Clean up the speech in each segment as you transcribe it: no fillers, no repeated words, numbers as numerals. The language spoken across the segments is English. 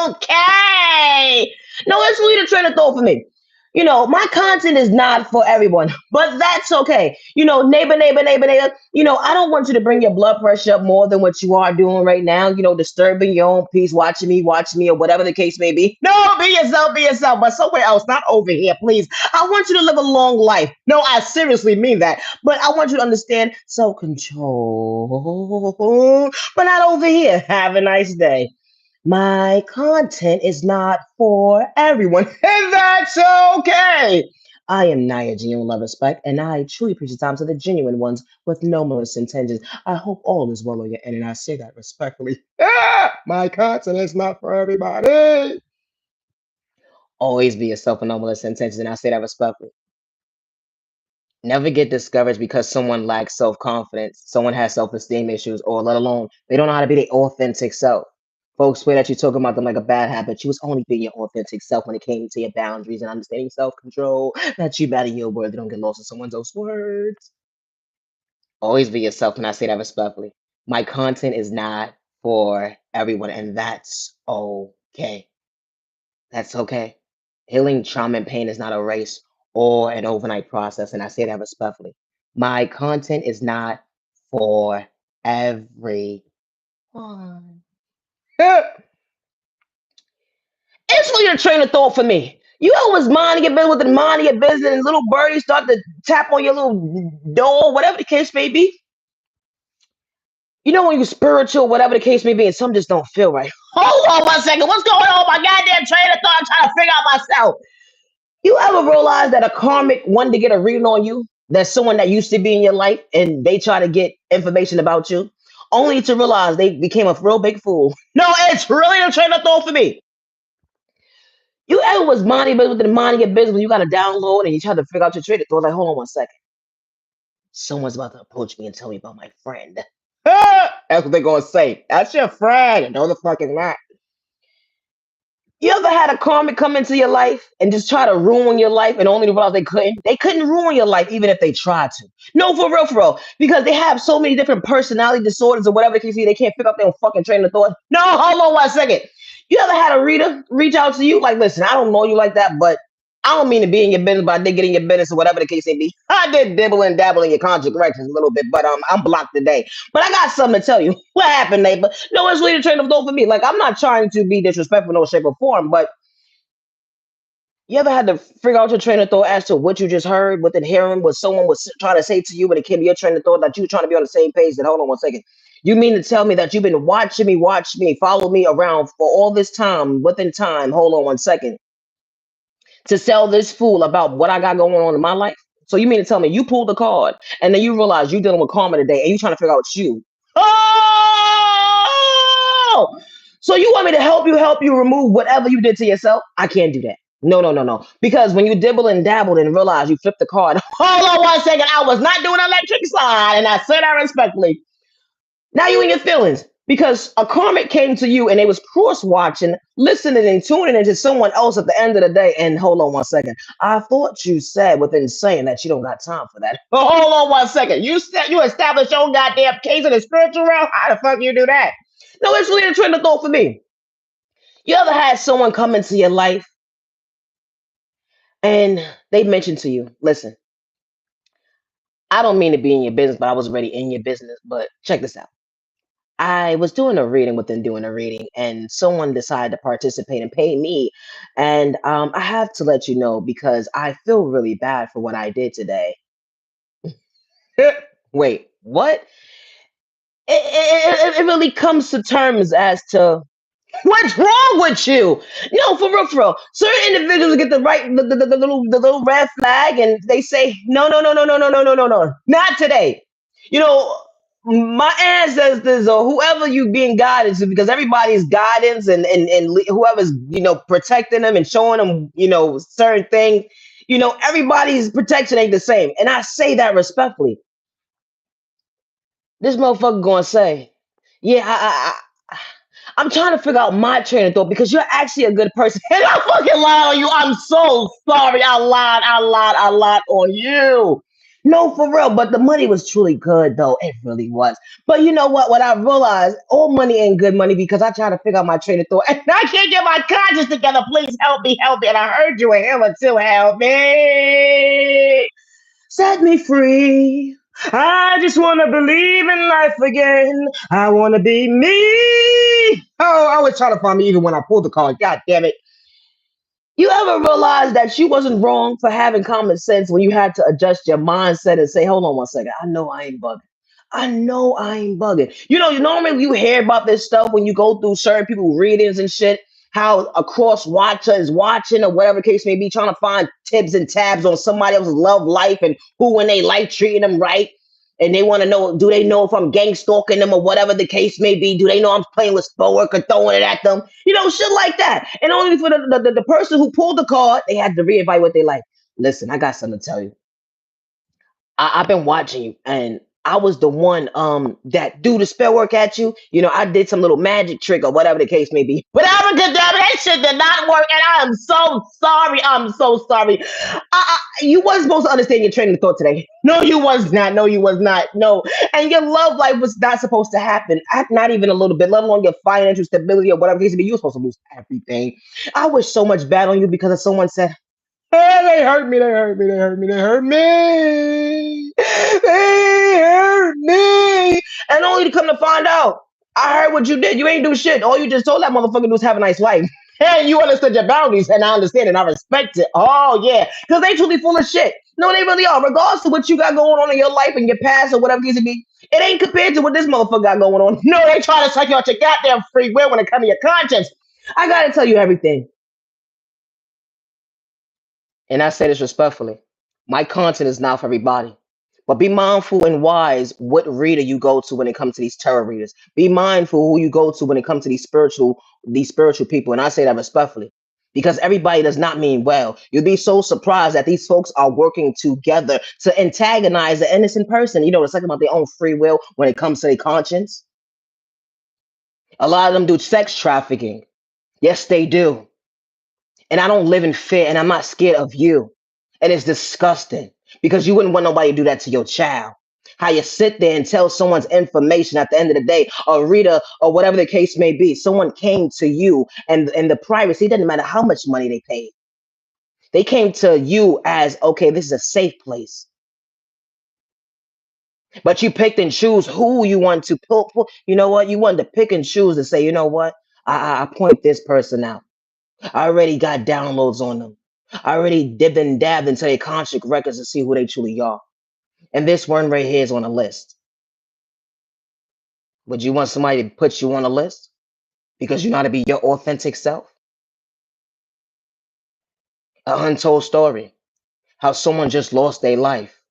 okay. No, it's really the train of thought for me. My content is not for everyone, but that's okay. Neighbor, neighbor, neighbor, neighbor. I don't want you to bring your blood pressure up more than what you are doing right now. Disturbing your own peace, watching me, or whatever the case may be. No, be yourself, but somewhere else, not over here, please. I want you to live a long life. No, I seriously mean that. But I want you to understand self control, but not over here. Have a nice day. My content is not for everyone, and that's okay. I am Naya Genuine Love Respect, and I truly appreciate the times of the genuine ones with no malicious intentions. I hope all is well on your end, and I say that respectfully. My content is not for everybody. Always be yourself with no malicious intentions, and I say that respectfully. Never get discouraged because someone lacks self confidence, someone has self esteem issues, or let alone they don't know how to be their authentic self. Folks swear that you're talking about them like a bad habit. You was only being your authentic self when it came to your boundaries and understanding self control. That you value your words. Don't get lost in someone else's words. Always be yourself, and I say that respectfully. My content is not for everyone, and that's okay. That's okay. Healing trauma and pain is not a race or an overnight process, and I say that respectfully. My content is not for everyone. It's really a train of thought for me. You always minding your business with the mind of your business, and little birdies start to tap on your little door, whatever the case may be. When you're spiritual, whatever the case may be, and some just don't feel right. Hold on 1 second. What's going on? My goddamn train of thought. I'm trying to figure out myself. You ever realize that a karmic wanted to get a reading on you? That's someone that used to be in your life and they try to get information about you, only to realize they became a real big fool. No, it's really a train of thought for me. You ever was minding your business with the mind of your business when you got a download and you try to figure out your train of thought? Like, hold on 1 second. Someone's about to approach me and tell me about my friend. That's what they're gonna say. That's your friend. No, the fucking not. You ever had a karmic come into your life and just try to ruin your life and only to realize they couldn't? They couldn't ruin your life even if they tried to. No, for real. Because they have so many different personality disorders or whatever they can see, they can't pick up their own fucking train of thought. No, hold on 1 second. You ever had a reader reach out to you? Like, listen, I don't know you like that, but I don't mean to be in your business, but I did get in your business or whatever the case may be. I did dibble and dabble in your conjugal corrections a little bit, but I'm blocked today. But I got something to tell you. What happened, neighbor? No, it's really a train of thought for me. Like, I'm not trying to be disrespectful in no shape or form, but you ever had to figure out your train of thought as to what you just heard within hearing what someone was trying to say to you, but it came to your train of thought that you were trying to be on the same page? That hold on 1 second. You mean to tell me that you've been watch me, follow me around for all this time, within time? Hold on 1 second. To sell this fool about what I got going on in my life? So you mean to tell me you pulled the card and then you realize you're dealing with karma today and you trying to figure out you? Oh! So you want me to help you remove whatever you did to yourself? I can't do that. No, no, no, no. Because when you dibble and dabbled and realize you flipped the card, hold on 1 second. I was not doing electric slide, and I said that respectfully. Now you in your feelings because a karmic came to you and they was cross watching, listening and tuning into someone else at the end of the day. And hold on 1 second. I thought you said within saying that you don't got time for that. But hold on 1 second. You said you established your own goddamn case in the spiritual realm. How the fuck you do that? No, it's really a train of thought for me. You ever had someone come into your life and they mentioned to you, listen, I don't mean to be in your business, but I was already in your business. But check this out. I was doing a reading within doing a reading, and someone decided to participate and pay me. And I have to let you know because I feel really bad for what I did today. Wait, what? It really comes to terms as to what's wrong with you. No, for real, for real. Certain individuals get the little red flag, and they say, no, no, no, no, no, no, no, no, no, no, not today. You know, my ancestors or whoever you being guided to, because everybody's guidance and whoever's protecting them and showing them certain things. Everybody's protection ain't the same, and I say that respectfully. This motherfucker gonna say, yeah, I'm trying to figure out my train of thought because you're actually a good person. And I fucking lied on you. I'm so sorry. I lied on you. No, for real. But the money was truly good, though. It really was. But you know what? What I realized, all money ain't good money because I try to figure out my train of thought, and I can't get my conscience together. Please help me, help me. And I heard you in here too. Help me. Set me free. I just want to believe in life again. I want to be me. Oh, I was trying to find me even when I pulled the card. God damn it. You ever realize that you wasn't wrong for having common sense when you had to adjust your mindset and say, hold on one second, I know I ain't bugging. I know I ain't bugging. You normally you hear about this stuff when you go through certain people readings and shit, how a cross watcher is watching or whatever case may be, trying to find tips and tabs on somebody else's love life and who in they life treating them right. And they want to know, do they know if I'm gang stalking them or whatever the case may be? Do they know I'm playing with spell work or throwing it at them? Shit like that. And only for the person who pulled the card, they had to reevaluate what they like. Listen, I got something to tell you. I've been watching you, and I was the one that do the spell work at you. I did some little magic trick or whatever the case may be. But Abracadabra, that shit did not work, and I am so sorry. I'm so sorry. You wasn't supposed to understand your training of thought today. No, you was not. No, you was not. No, and your love life was not supposed to happen. Not even a little bit. Let alone your financial stability or whatever the case may be. You were supposed to lose everything. I wish so much bad on you because of someone said, "Hey, they hurt me, they hurt me, they hurt me, they hurt me. They hurt me." And only to come to find out, I heard what you did. You ain't do shit. All you just told that motherfucker to do is have a nice life. Hey, you understood your boundaries, and I understand and I respect it. Oh, yeah. Because they truly full of shit. No, they really are. Regardless of what you got going on in your life and your past or whatever it needs to be, it ain't compared to what this motherfucker got going on. No, they try to suck you out your goddamn free will when it comes to your conscience. I got to tell you everything. And I say this respectfully. My content is not for everybody. But be mindful and wise what reader you go to when it comes to these tarot readers. Be mindful who you go to when it comes to these spiritual people. And I say that respectfully. Because everybody does not mean well. You'll be so surprised that these folks are working together to antagonize the innocent person. It's like about their own free will when it comes to their conscience. A lot of them do sex trafficking. Yes, they do. And I don't live in fear and I'm not scared of you. And it's disgusting because you wouldn't want nobody to do that to your child. How you sit there and tell someone's information at the end of the day, a reader or whatever the case may be, someone came to you and the privacy, it doesn't matter how much money they paid. They came to you as, okay, this is a safe place. But you picked and choose who you want to pull. You know what? You wanted to pick and choose to say, you know what? I point this person out. I already got downloads on them. I already dipped and dabbed into their contract records to see who they truly are. And this one right here is on a list. Would you want somebody to put you on a list because you know how to be your authentic self? A untold story. How someone just lost their life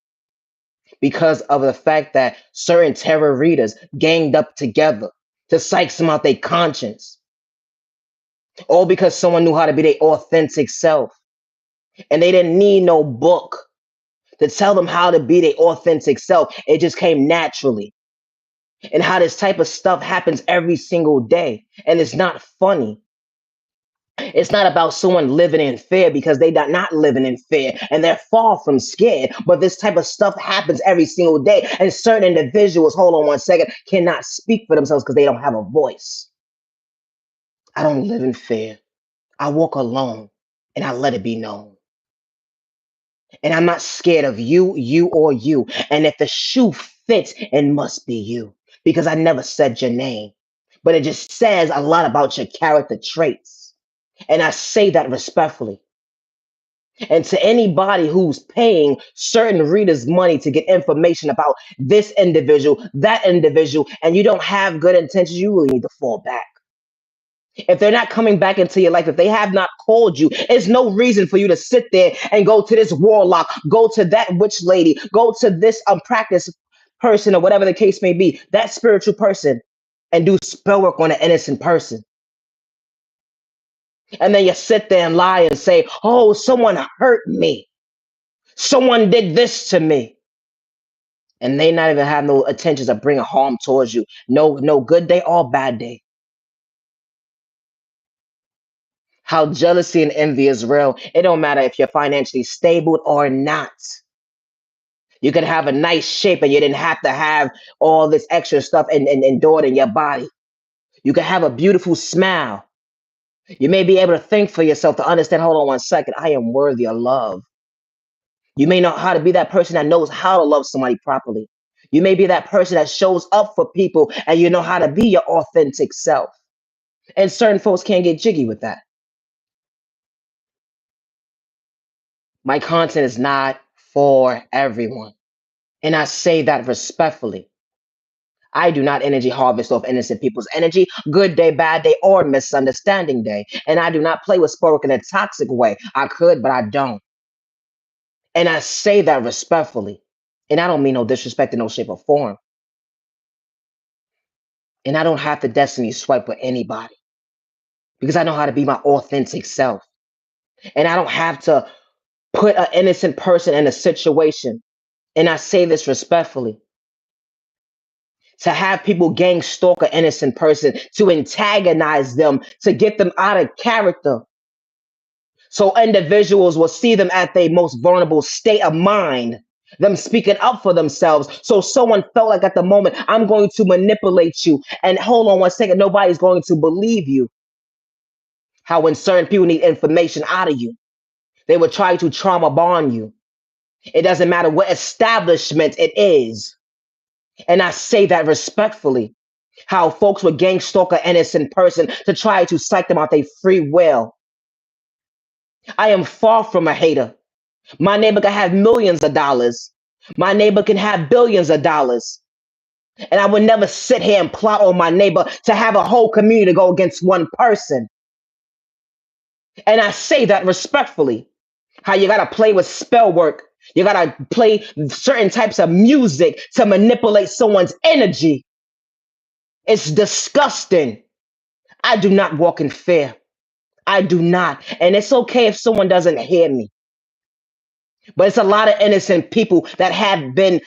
because of the fact that certain terror readers ganged up together to psych some out their conscience. All because someone knew how to be their authentic self. And they didn't need no book to tell them how to be their authentic self. It just came naturally. And how this type of stuff happens every single day. And it's not funny. It's not about someone living in fear because they are not living in fear and they're far from scared. But this type of stuff happens every single day. And certain individuals, hold on one second, cannot speak for themselves because they don't have a voice. I don't live in fear. I walk alone and I let it be known. And I'm not scared of you, or you. And if the shoe fits, it must be you because I never said your name. But it just says a lot about your character traits. And I say that respectfully. And to anybody who's paying certain readers money to get information about this individual, that individual, and you don't have good intentions, you really need to fall back. If they're not coming back into your life, if they have not called you, there's no reason for you to sit there and go to this warlock, go to that witch lady, go to this unpracticed person or whatever the case may be, that spiritual person, and do spell work on an innocent person. And then you sit there and lie and say, oh, someone hurt me. Someone did this to me. And they not even have no intentions of bringing harm towards you. No good day or bad day. How jealousy and envy is real. It don't matter if you're financially stable or not. You can have a nice shape and you didn't have to have all this extra stuff and endured in your body. You can have a beautiful smile. You may be able to think for yourself to understand, hold on one second, I am worthy of love. You may know how to be that person that knows how to love somebody properly. You may be that person that shows up for people and you know how to be your authentic self. And certain folks can't get jiggy with that. My content is not for everyone. And I say that respectfully. I do not energy harvest off innocent people's energy, good day, bad day, or misunderstanding day. And I do not play with Spork in a toxic way. I could, but I don't. And I say that respectfully. And I don't mean no disrespect in no shape or form. And I don't have to destiny swipe with anybody because I know how to be my authentic self. And I don't have to put an innocent person in a situation. And I say this respectfully, to have people gang stalk an innocent person, to antagonize them, to get them out of character. So individuals will see them at their most vulnerable state of mind, them speaking up for themselves. So someone felt like at the moment, I'm going to manipulate you. And hold on one second, nobody's going to believe you. How when certain people need information out of you, they will try to trauma bond you. It doesn't matter what establishment it is. And I say that respectfully. How folks would gang stalk an innocent person to try to psych them out their free will. I am far from a hater. My neighbor can have millions of dollars. My neighbor can have billions of dollars. And I would never sit here and plot on my neighbor to have a whole community go against one person. And I say that respectfully. How you gotta play with spell work. You gotta play certain types of music to manipulate someone's energy. It's disgusting. I do not walk in fear. I do not. And it's okay if someone doesn't hear me. But it's a lot of innocent people that have been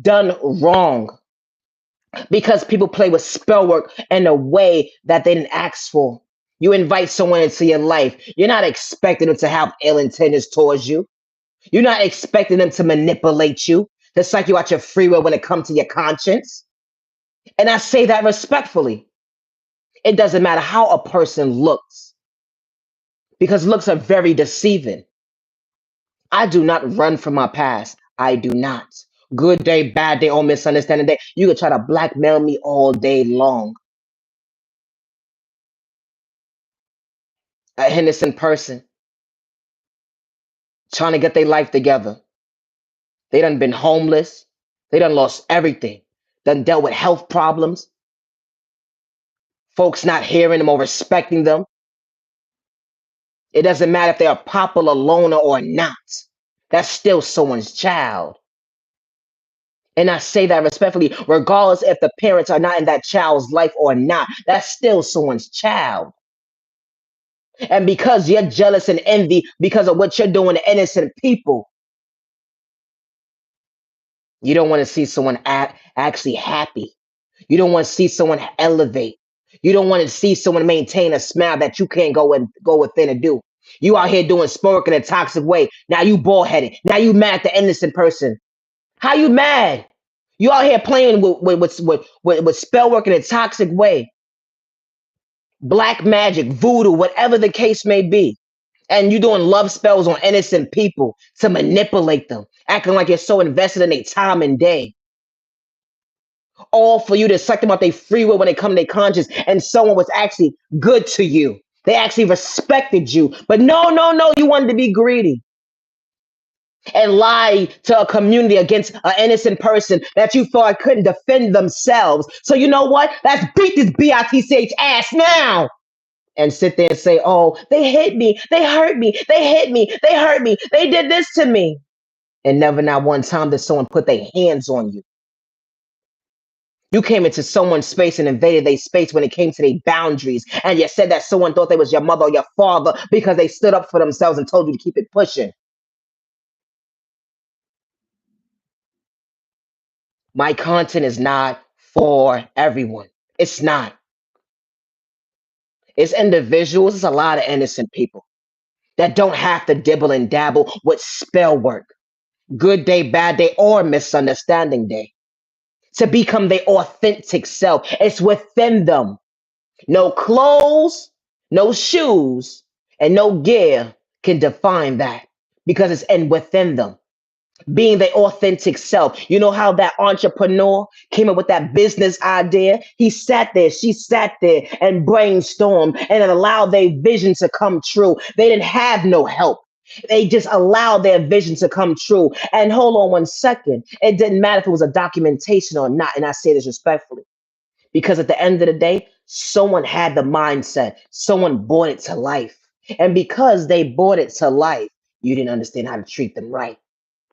done wrong because people play with spell work in a way that they didn't ask for. You invite someone into your life. You're not expecting them to have ill intentions towards you. You're not expecting them to manipulate you, to psych you out your free will when it comes to your conscience. And I say that respectfully. It doesn't matter how a person looks because looks are very deceiving. I do not run from my past. I do not. Good day, bad day, or misunderstanding day. You can try to blackmail me all day long. An innocent person trying to get their life together. They done been homeless. They done lost everything. Done dealt with health problems. Folks not hearing them or respecting them. It doesn't matter if they're a popular loner or not. That's still someone's child. And I say that respectfully, regardless if the parents are not in that child's life or not, that's still someone's child. And because you're jealous and envy because of what you're doing to innocent people, you don't want to see someone actually happy. You don't want to see someone elevate. You don't want to see someone maintain a smile that you can't go within and do. You out here doing sport in a toxic way. Now you bald headed. Now you mad at the innocent person. How you mad? You out here playing with spell work in a toxic way, black magic, voodoo, whatever the case may be. And you doing love spells on innocent people to manipulate them, acting like you're so invested in their time and day. All for you to suck them out their free will when they come to their conscience, and someone was actually good to you. They actually respected you. But no, no, no, you wanted to be greedy and lie to a community against an innocent person that you thought couldn't defend themselves. So you know what? Let's beat this BITCH ass now. And sit there and say, oh, they hit me, they hurt me, they hit me, they hurt me, they did this to me. And never not one time did someone put their hands on you. You came into someone's space and invaded their space when it came to their boundaries. And you said that someone thought they was your mother or your father because they stood up for themselves and told you to keep it pushing. My content is not for everyone. It's not. It's individuals. It's a lot of innocent people that don't have to dibble and dabble with spell work. good day, bad day, or misunderstanding day, to become their authentic self. It's within them. No clothes, no shoes, and no gear can define that because it's in within them. Being their authentic self. You know how that entrepreneur came up with that business idea? He sat there, she sat there and brainstormed and it allowed their vision to come true. They didn't have no help. They just allowed their vision to come true. And hold on one second. It didn't matter if it was a documentation or not. And I say this respectfully because at the end of the day, someone had the mindset, someone brought it to life. And because they brought it to life, you didn't understand how to treat them right.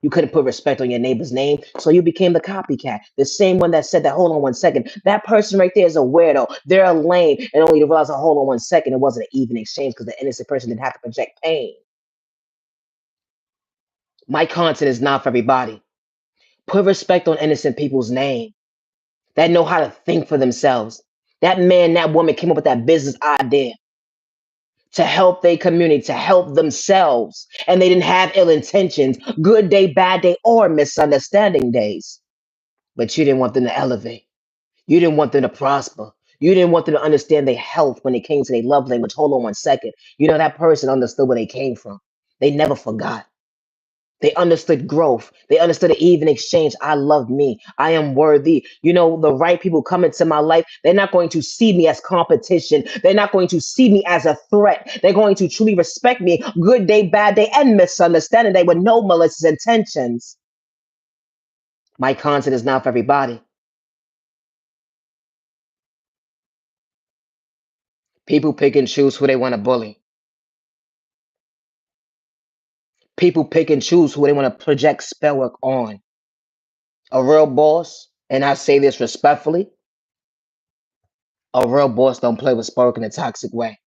You couldn't put respect on your neighbor's name, so you became the copycat. The same one that said that, hold on one second, that person right there is a weirdo. They're a lame. And only to realize, hold on one second, it wasn't an even exchange because the innocent person didn't have to project pain. My content is not for everybody. Put respect on innocent people's name that know how to think for themselves. That man, that woman came up with that business idea to help their community, to help themselves. And they didn't have ill intentions, good day, bad day, or misunderstanding days. But you didn't want them to elevate. You didn't want them to prosper. You didn't want them to understand their health when it came to their love language. Hold on one second. You know, that person understood where they came from. They never forgot. They understood growth. They understood an even exchange. I love me. I am worthy. You know, the right people come into my life. They're not going to see me as competition. They're not going to see me as a threat. They're going to truly respect me. Good day, bad day, and misunderstanding day with no malicious intentions. My content is not for everybody. People pick and choose who they want to bully. People pick and choose who they want to project spell work on. A real boss, and I say this respectfully, a real boss don't play with spell work in a toxic way.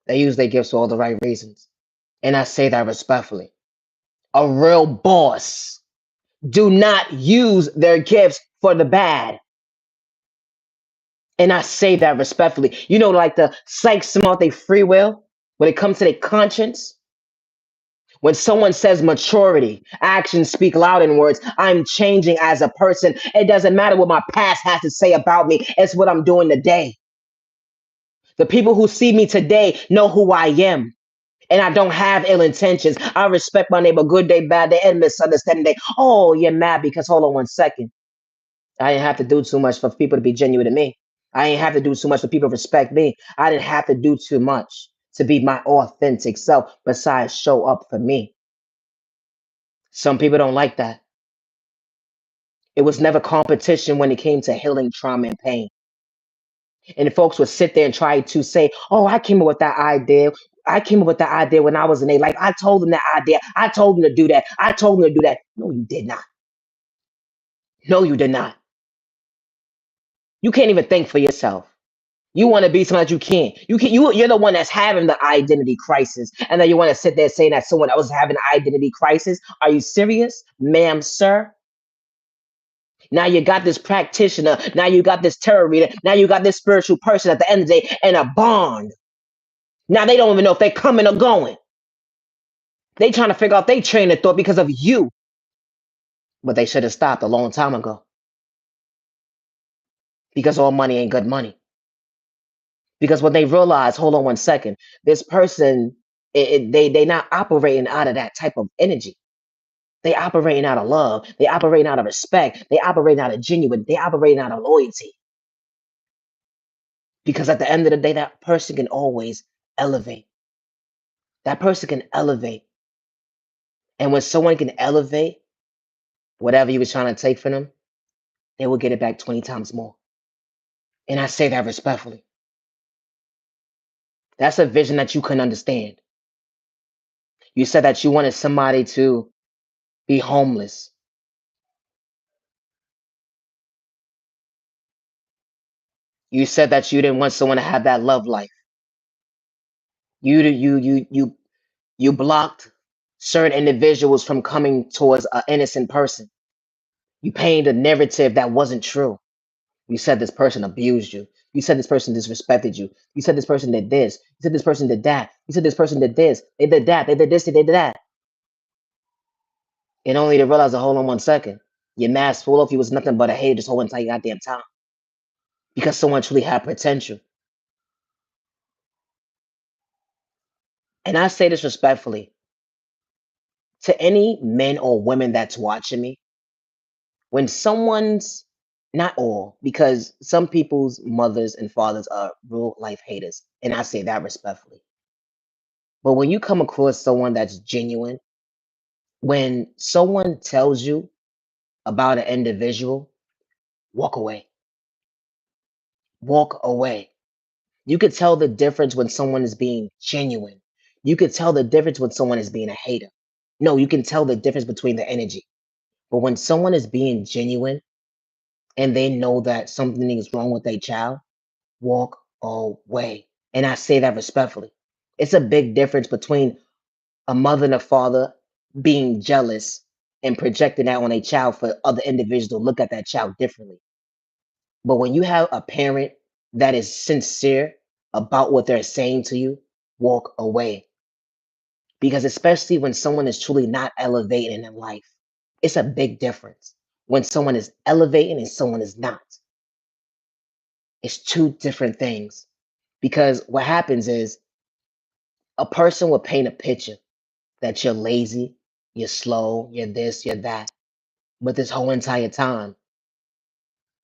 They use their gifts for all the right reasons. And I say that respectfully. A real boss do not use their gifts for the bad. And I say that respectfully. You know, like the psych some out their free will when it comes to their conscience. When someone says maturity, actions speak loud in words. I'm changing as a person. It doesn't matter what my past has to say about me. It's what I'm doing today. The people who see me today know who I am. And I don't have ill intentions. I respect my neighbor. Good day, bad day, and misunderstanding day. Oh, you're mad because hold on one second. I didn't have to do too much for people to be genuine to me. I didn't have to do too much for people to respect me. I didn't have to do too much to be my authentic self besides show up for me. Some people don't like that. It was never competition when it came to healing trauma and pain. And folks would sit there and try to say, oh, I came up with that idea. I came up with that idea when I was in A. Like I told them that idea. I told them to do that. I told them to do that. No, you did not. No, you did not. You can't even think for yourself. You want to be something that you can't. You're the one that's having the identity crisis. And then you want to sit there saying that someone else is having an identity crisis. Are you serious, ma'am, sir? Now you got this practitioner. Now you got this tarot reader. Now you got this spiritual person at the end of the day in a bond. Now they don't even know if they're coming or going. They trying to figure out their train of thought because of you. But they should have stopped a long time ago. Because all money ain't good money. Because when they realize, hold on one second, this person, they not operating out of that type of energy. They operating out of love. They operating out of respect. They operating out of genuine. They operating out of loyalty. Because at the end of the day, that person can always elevate. That person can elevate. And when someone can elevate whatever you was trying to take from them, they will get it back 20 times more. And I say that respectfully. That's a vision that you couldn't understand. You said that you wanted somebody to be homeless. You said that you didn't want someone to have that love life. You blocked certain individuals from coming towards an innocent person. You painted a narrative that wasn't true. You said this person abused you. You said this person disrespected you. You said this person did this. You said this person did that. You said this person did this. They did that. They did this. They did that. And only to realize, hold on 1 second, your mask full of you was nothing but a hater this whole entire goddamn time because someone truly had potential. And I say this respectfully to any men or women that's watching me. When someone's, not all, because some people's mothers and fathers are real life haters, and I say that respectfully. But when you come across someone that's genuine, when someone tells you about an individual, walk away. Walk away. You could tell the difference when someone is being genuine. You could tell the difference when someone is being a hater. No, you can tell the difference between the energy. But when someone is being genuine and they know that something is wrong with their child, walk away. And I say that respectfully. It's a big difference between a mother and a father being jealous and projecting that on a child for other individuals to look at that child differently. But when you have a parent that is sincere about what they're saying to you, walk away. Because especially when someone is truly not elevating in life, it's a big difference. When someone is elevating and someone is not, it's two different things. Because what happens is a person will paint a picture that you're lazy, you're slow, you're this, you're that. But this whole entire time,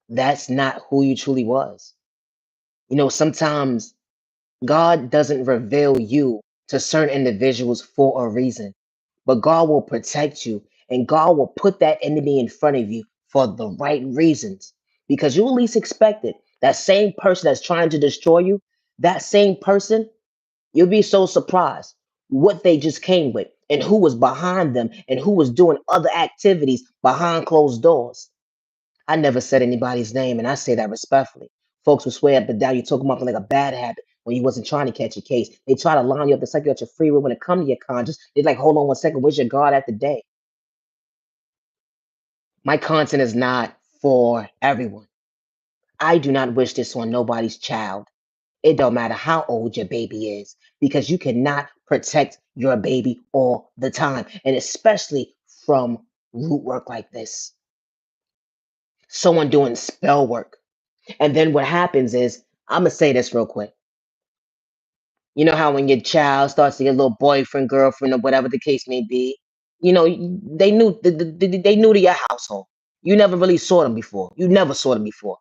that's not who you truly was. Sometimes God doesn't reveal you to certain individuals for a reason, but God will protect you and God will put that enemy in front of you for the right reasons because you at least expect it. That same person that's trying to destroy you, that same person, you'll be so surprised what they just came with and who was behind them and who was doing other activities behind closed doors. I never said anybody's name, and I say that respectfully. Folks will swear up and down you took them up like a bad habit when you wasn't trying to catch a case. They try to line you up to suck you out your free will when it comes to your conscience. They're like, hold on 1 second, where's your guard at the day? My content is not for everyone. I do not wish this on nobody's child. It don't matter how old your baby is, because you cannot protect your baby all the time, and especially from root work like this. Someone doing spell work. And then what happens is, I'm gonna say this real quick. You know how when your child starts to get a little boyfriend, girlfriend, or whatever the case may be, they knew they knew to your household. You never really saw them before. You never saw them before.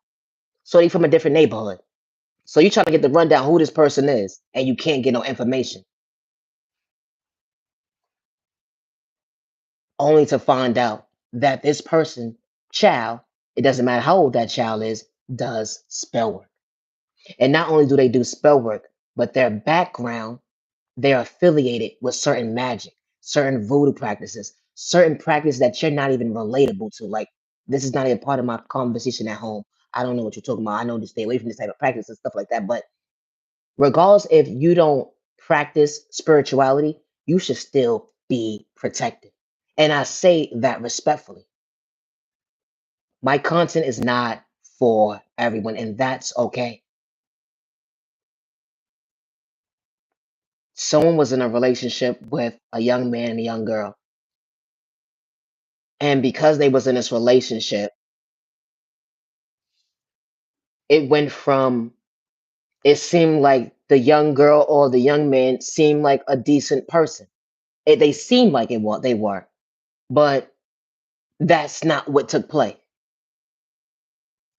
So they from a different neighborhood. So you trying to get the rundown who this person is, and you can't get no information, only to find out that this person, child, it doesn't matter how old that child is, does spell work. And not only do they do spell work, but their background, they're affiliated with certain magic, certain voodoo practices, certain practices that you're not even relatable to. Like, this is not even part of my conversation at home. I don't know what you're talking about. I know to stay away from this type of practice and stuff like that. But regardless if you don't practice spirituality, you should still be protected. And I say that respectfully. My content is not for everyone, and that's okay. Someone was in a relationship with a young man and a young girl. And because they was in this relationship, it went from, it seemed like the young girl or the young man seemed like a decent person. They seemed like they were, but that's not what took place.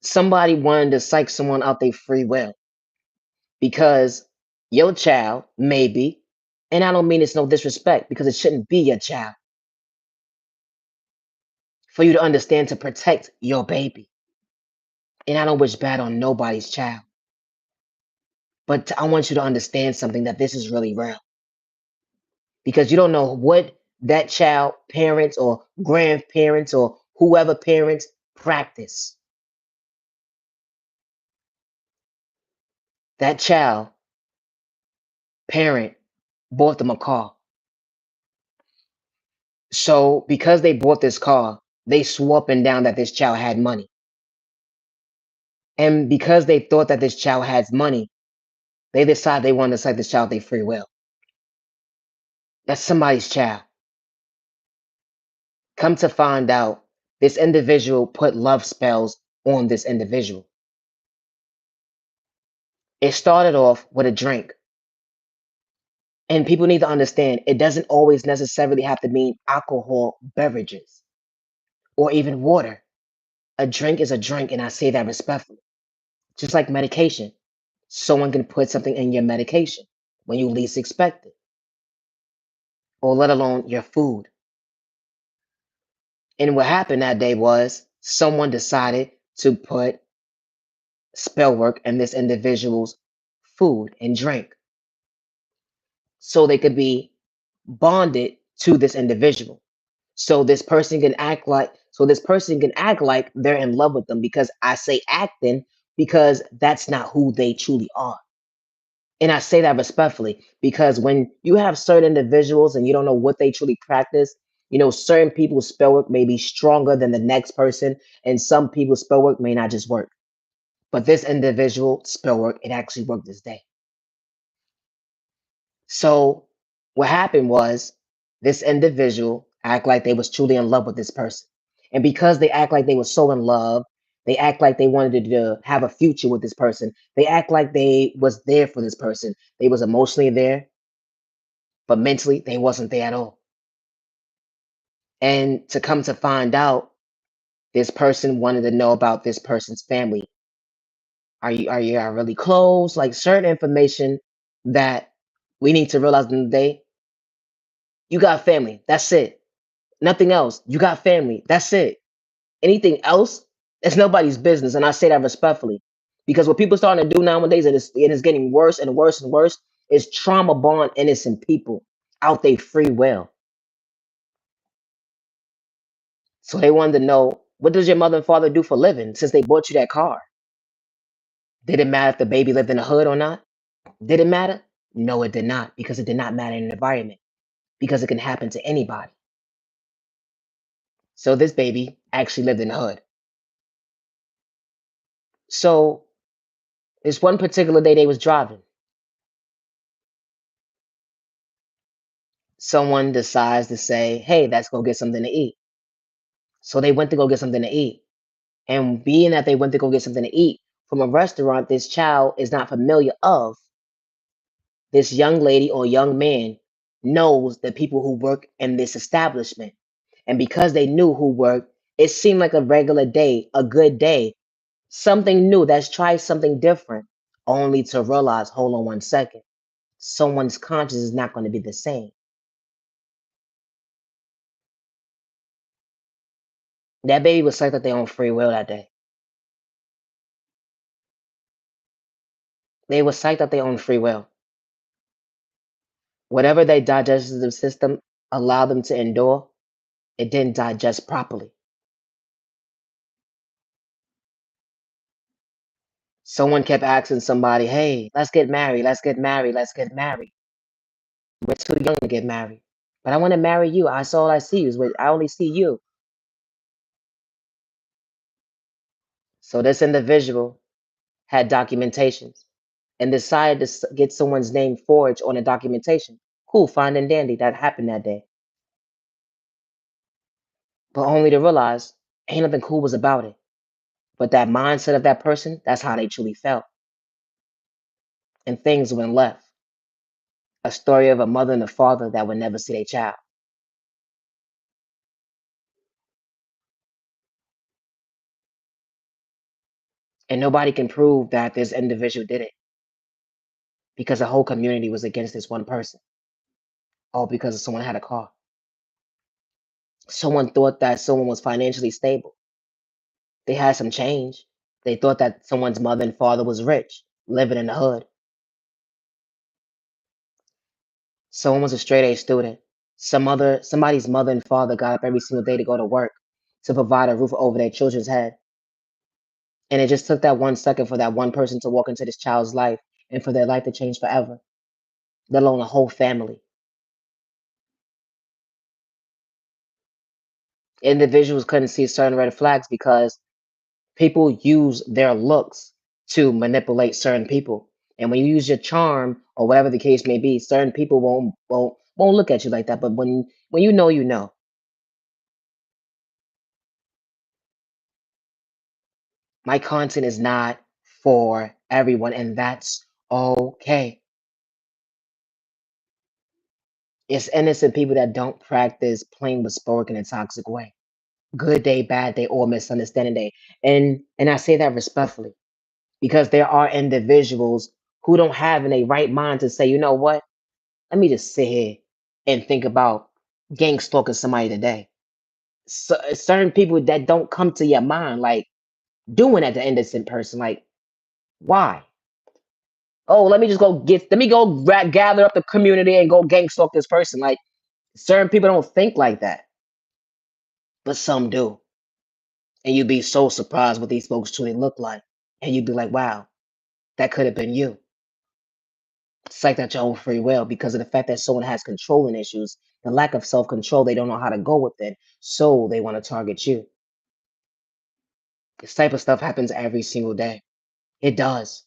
Somebody wanted to psych someone out their free will because your child, maybe, and I don't mean it's no disrespect because it shouldn't be your child, for you to understand to protect your baby. And I don't wish bad on nobody's child, but I want you to understand something, that this is really real, because you don't know what that child parents or grandparents or whoever parents practice. That child parent bought them a car. So because they bought this car, they swore up and down that this child had money. And because they thought that this child has money, they decide they want to cite this child their free will. That's somebody's child. Come to find out, this individual put love spells on this individual. It started off with a drink. And people need to understand it doesn't always necessarily have to mean alcohol beverages or even water. A drink is a drink, and I say that respectfully. Just like medication, someone can put something in your medication when you least expect it, or let alone your food. And what happened that day was someone decided to put spell work in this individual's food and drink so they could be bonded to this individual. So this person can act like they're in love with them, because I say acting because that's not who they truly are. And I say that respectfully because when you have certain individuals and you don't know what they truly practice, certain people's spell work may be stronger than the next person, and some people's spell work may not just work. But this individual spell work, it actually worked this day. So what happened was this individual act like they was truly in love with this person. And because they act like they were so in love, they act like they wanted to have a future with this person. They act like they was there for this person. They was emotionally there, but mentally they wasn't there at all. And to come to find out, this person wanted to know about this person's family. Are you really close? Like certain information that we need to realize in the day, you got family. That's it. Nothing else. You got family. That's it. Anything else, it's nobody's business. And I say that respectfully. Because what people starting to do nowadays, and it's getting worse and worse and worse, is trauma bond innocent people out their free will. So they wanted to know, what does your mother and father do for a living since they bought you that car? Did it matter if the baby lived in the hood or not? Did it matter? No, it did not, because it did not matter in an environment, because it can happen to anybody. So this baby actually lived in the hood. So this one particular day they was driving. Someone decides to say, hey, let's go get something to eat. So they went to go get something to eat. And being that they went to go get something to eat from a restaurant this child is not familiar of, this young lady or young man knows the people who work in this establishment. And because they knew who worked, it seemed like a regular day, a good day, something new. Let's try something different, only to realize, hold on one second, someone's conscience is not going to be the same. That baby was psyched that they on free will that day. They were psyched that they own free will. Whatever their digestive system allowed them to endure, it didn't digest properly. Someone kept asking somebody, hey, let's get married, let's get married, let's get married. We're too young to get married. But I want to marry you. I saw all I see is I only see you. So this individual had documentations and decided to get someone's name forged on a documentation. Cool, fine and dandy. That happened that day. But only to realize ain't nothing cool was about it. But that mindset of that person, that's how they truly felt. And things went left. A story of a mother and a father that would never see their child. And nobody can prove that this individual did it, because the whole community was against this one person, all because someone had a car. Someone thought that someone was financially stable. They had some change. They thought that someone's mother and father was rich, living in the hood. Someone was a straight A student. Somebody's mother and father got up every single day to go to work to provide a roof over their children's head. And it just took that 1 second for that one person to walk into this child's life and for their life to change forever, let alone a whole family. Individuals couldn't see certain red flags because people use their looks to manipulate certain people. And when you use your charm or whatever the case may be, certain people won't look at you like that. But when you know, you know. My content is not for everyone, and that's okay. It's innocent people that don't practice playing with sport in a toxic way. Good day, bad day, or misunderstanding day. And I say that respectfully because there are individuals who don't have in a right mind to say, you know what? Let me just sit here and think about gang stalking somebody today. So, certain people that don't come to your mind, like doing at the innocent person, like why? Oh, let me go gather up the community and go gang stalk this person. Like certain people don't think like that, but some do. And you'd be so surprised what these folks truly look like. And you'd be like, wow, that could have been you. It's like that your own free will because of the fact that someone has controlling issues, the lack of self control, they don't know how to go with it. So they want to target you. This type of stuff happens every single day. It does.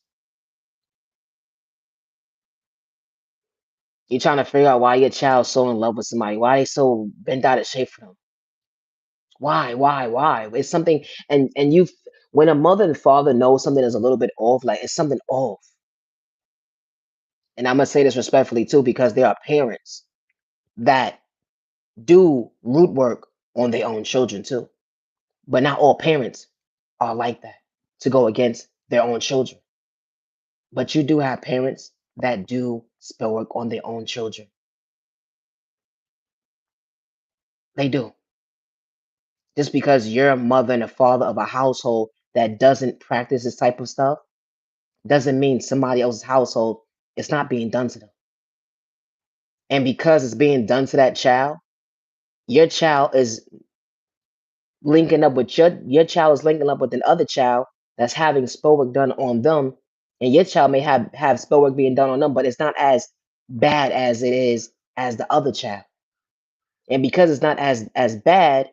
You're trying to figure out why your child's so in love with somebody, why they so bent out of shape for them. Why? It's something, and you, when a mother and father know something is a little bit off, like it's something off. And I'm gonna say this respectfully too, because there are parents that do root work on their own children too. But not all parents are like that to go against their own children. But you do have parents that do spell work on their own children. They do. Just because you're a mother and a father of a household that doesn't practice this type of stuff doesn't mean somebody else's household is not being done to them. And because it's being done to that child, your child is linking up with your child is linking up with another child that's having spell work done on them, and your child may have spell work being done on them, but it's not as bad as it is as the other child. And because it's not as bad,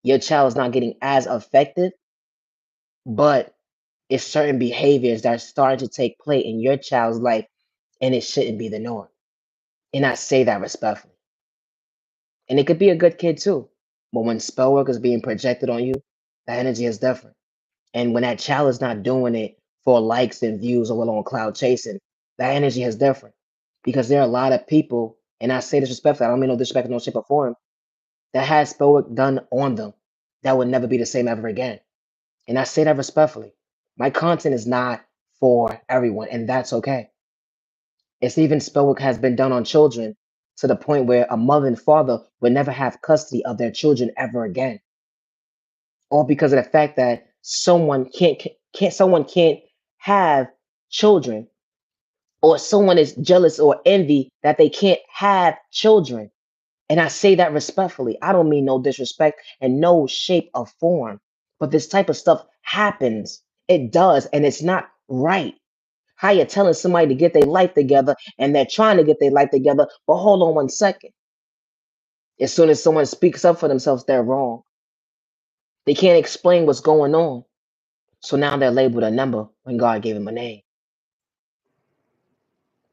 your child is not getting as affected, but it's certain behaviors that are starting to take place in your child's life, and it shouldn't be the norm. And I say that respectfully. And it could be a good kid too. But when spell work is being projected on you, the energy is different. And when that child is not doing it for likes and views or on cloud chasing, that energy is different. Because there are a lot of people, and I say this respectfully, I don't mean no disrespect in no shape or form, that has spell work done on them that would never be the same ever again. And I say that respectfully. My content is not for everyone, and that's okay. It's even spell work has been done on children to the point where a mother and father would never have custody of their children ever again, all because of the fact that someone can't have children, or someone is jealous or envy that they can't have children. And I say that respectfully. I don't mean no disrespect in no shape or form, but this type of stuff happens. It does, and it's not right. How you telling somebody to get their life together and they're trying to get their life together, but hold on 1 second. As soon as someone speaks up for themselves, they're wrong. They can't explain what's going on. So now they're labeled a number when God gave them a name.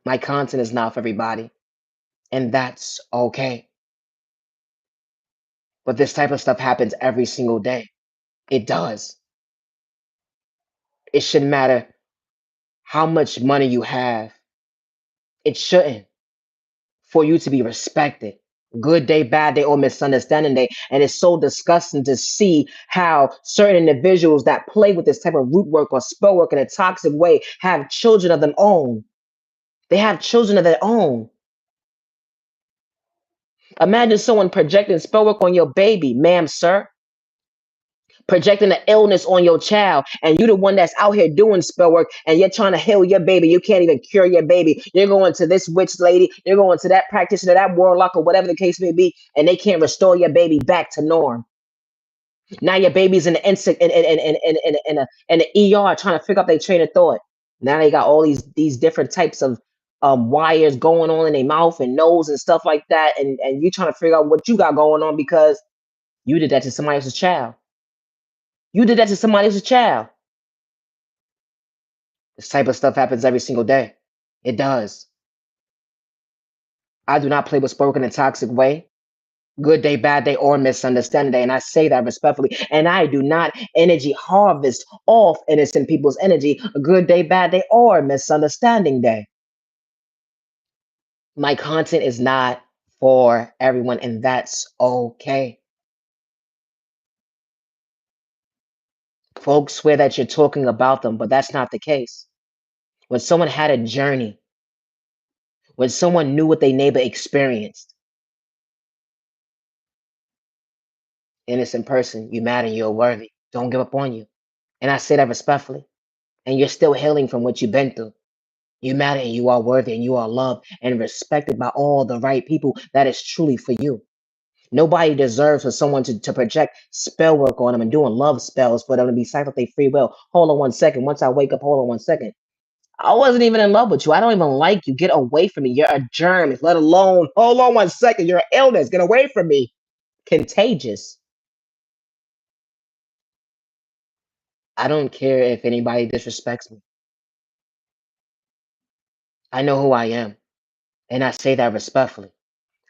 My content is not for everybody, and that's okay. But this type of stuff happens every single day. It does. It shouldn't matter how much money you have. It shouldn't, for you to be respected. Good day, bad day, or misunderstanding day. And it's so disgusting to see how certain individuals that play with this type of root work or spell work in a toxic way have children of their own. They have children of their own. Imagine someone projecting spell work on your baby, ma'am, sir. Projecting the illness on your child, and you the one that's out here doing spell work, and you're trying to heal your baby. You can't even cure your baby. You're going to this witch lady, you're going to that practitioner, that warlock, or whatever the case may be, and they can't restore your baby back to norm. Now your baby's in the insect in the ER trying to figure out their train of thought. Now they got all these different types of wires going on in their mouth and nose and stuff like that, and you trying to figure out what you got going on because you did that to somebody else's child. You did that to somebody else's child. This type of stuff happens every single day. It does. I do not play with spoken in a toxic way. Good day, bad day, or misunderstanding day. And I say that respectfully. And I do not energy harvest off innocent people's energy. A good day, bad day, or misunderstanding day. My content is not for everyone, and that's okay. Folks swear that you're talking about them, but that's not the case. When someone had a journey, when someone knew what their neighbor experienced, innocent person, you mad and you're worthy. Don't give up on you. And I say that respectfully. And you're still healing from what you've been through. You matter and you are worthy and you are loved and respected by all the right people. That is truly for you. Nobody deserves for someone to project spell work on them and doing love spells for them to be psyched their free will. Hold on 1 second. Once I wake up, hold on 1 second. I wasn't even in love with you. I don't even like you. Get away from me. You're a germ, let alone, hold on 1 second. You're an illness. Get away from me. Contagious. I don't care if anybody disrespects me. I know who I am. And I say that respectfully.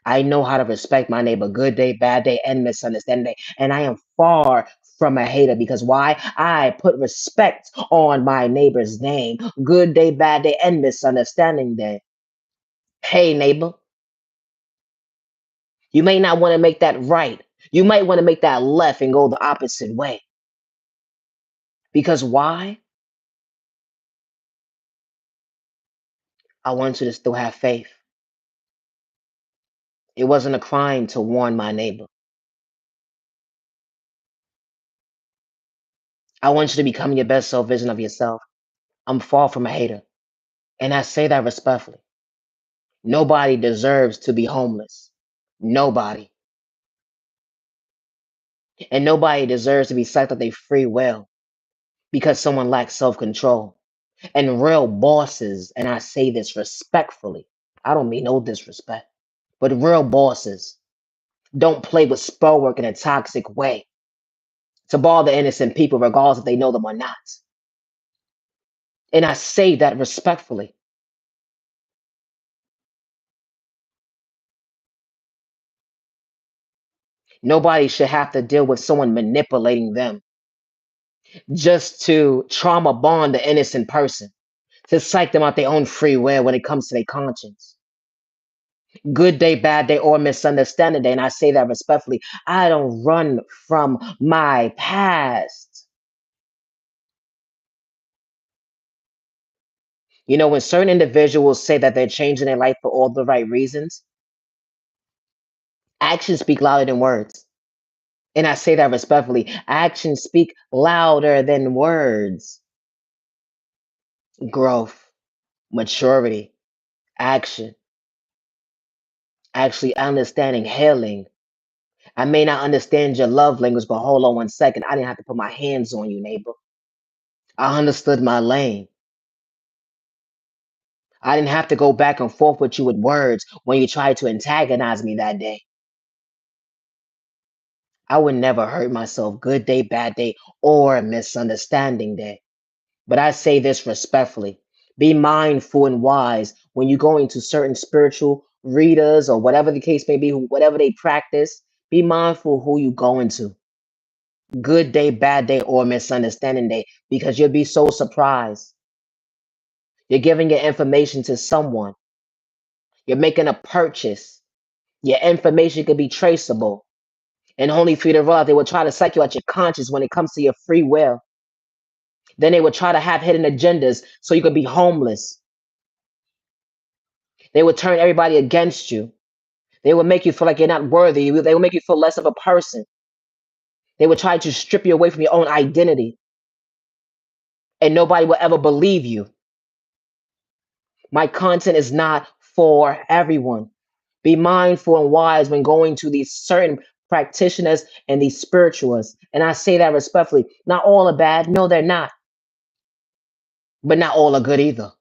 I know how to respect my neighbor, good day, bad day, and misunderstanding day. And I am far from a hater because why? I put respect on my neighbor's name, good day, bad day, and misunderstanding day. Hey, neighbor, you may not want to make that right. You might want to make that left and go the opposite way. Because why? I want you to still have faith. It wasn't a crime to warn my neighbor. I want you to become your best self vision of yourself. I'm far from a hater. And I say that respectfully. Nobody deserves to be homeless. Nobody. And nobody deserves to be sucked of their free will because someone lacks self control. And real bosses, and I say this respectfully, I don't mean no disrespect, but real bosses don't play with spell work in a toxic way to bother innocent people, regardless if they know them or not. And I say that respectfully. Nobody should have to deal with someone manipulating them just to trauma bond the innocent person, to psych them out their own free will when it comes to their conscience. Good day, bad day, or misunderstanding day. And I say that respectfully. I don't run from my past. You know, when certain individuals say that they're changing their life for all the right reasons, actions speak louder than words. And I say that respectfully. Actions speak louder than words. Growth, maturity, action, actually understanding, healing. I may not understand your love language, but hold on 1 second. I didn't have to put my hands on you, neighbor. I understood my lane. I didn't have to go back and forth with you with words when you tried to antagonize me that day. I would never hurt myself, good day, bad day, or misunderstanding day. But I say this respectfully. Be mindful and wise when you go into certain spiritual readers or whatever the case may be, whatever they practice. Be mindful who you go into. Good day, bad day, or misunderstanding day, because you'll be so surprised. You're giving your information to someone. You're making a purchase. Your information could be traceable. And only for you to realize they will try to psych you out your conscience when it comes to your free will. Then they will try to have hidden agendas so you could be homeless. They will turn everybody against you. They will make you feel like you're not worthy. They will make you feel less of a person. They will try to strip you away from your own identity. And nobody will ever believe you. My content is not for everyone. Be mindful and wise when going to these certain practitioners and these spiritualists. And I say that respectfully. Not all are bad. No, they're not. But not all are good either.